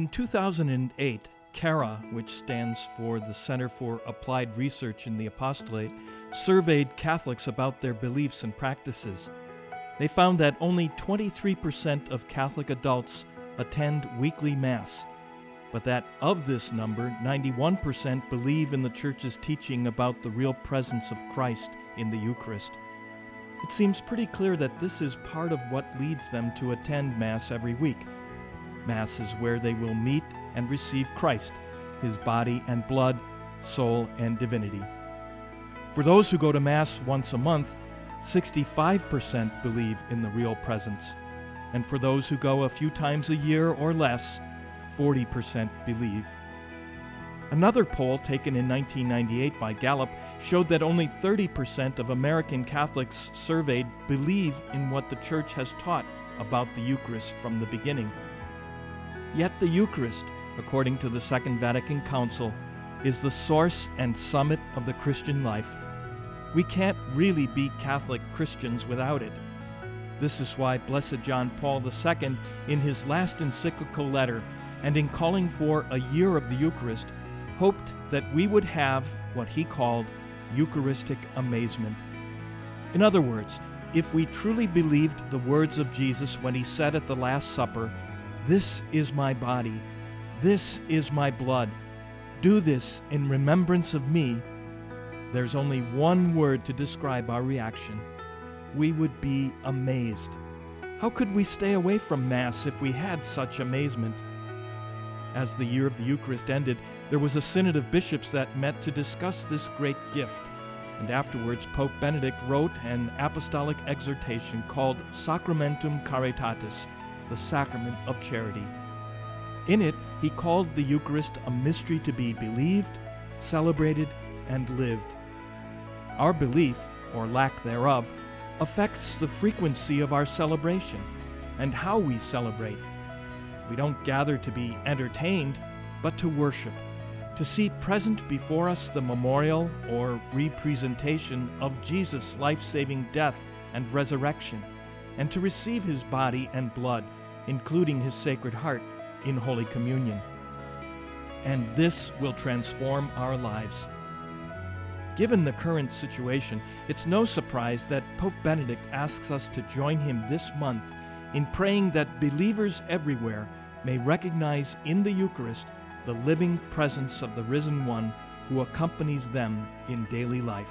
In 2008, CARA, which stands for the Center for Applied Research in the Apostolate, surveyed Catholics about their beliefs and practices. They found that only 23% of Catholic adults attend weekly Mass, but that of this number, 91% believe in the Church's teaching about the real presence of Christ in the Eucharist. It seems pretty clear that this is part of what leads them to attend Mass every week. Mass is where they will meet and receive Christ, His body and blood, soul and divinity. For those who go to Mass once a month, 65% believe in the real presence. And for those who go a few times a year or less, 40% believe. Another poll taken in 1998 by Gallup showed that only 30% of American Catholics surveyed believe in what the Church has taught about the Eucharist from the beginning. Yet the Eucharist, according to the Second Vatican Council, is the source and summit of the Christian life. We can't really be Catholic Christians without it. This is why Blessed John Paul II, in his last encyclical letter, and in calling for a year of the Eucharist, hoped that we would have what he called Eucharistic amazement. In other words, if we truly believed the words of Jesus when he said at the Last Supper, "This is my body, this is my blood, do this in remembrance of me," there's only one word to describe our reaction. We would be amazed. How could we stay away from Mass if we had such amazement? As the year of the Eucharist ended, there was a synod of bishops that met to discuss this great gift, and afterwards Pope Benedict wrote an apostolic exhortation called Sacramentum Caritatis, the sacrament of charity. In it, he called the Eucharist a mystery to be believed, celebrated, and lived. Our belief, or lack thereof, affects the frequency of our celebration and how we celebrate. We don't gather to be entertained, but to worship, to see present before us the memorial or representation of Jesus' life-saving death and resurrection, and to receive his body and blood, including his Sacred Heart, in Holy Communion. And this will transform our lives. Given the current situation, it's no surprise that Pope Benedict asks us to join him this month in praying that believers everywhere may recognize in the Eucharist the living presence of the risen one who accompanies them in daily life.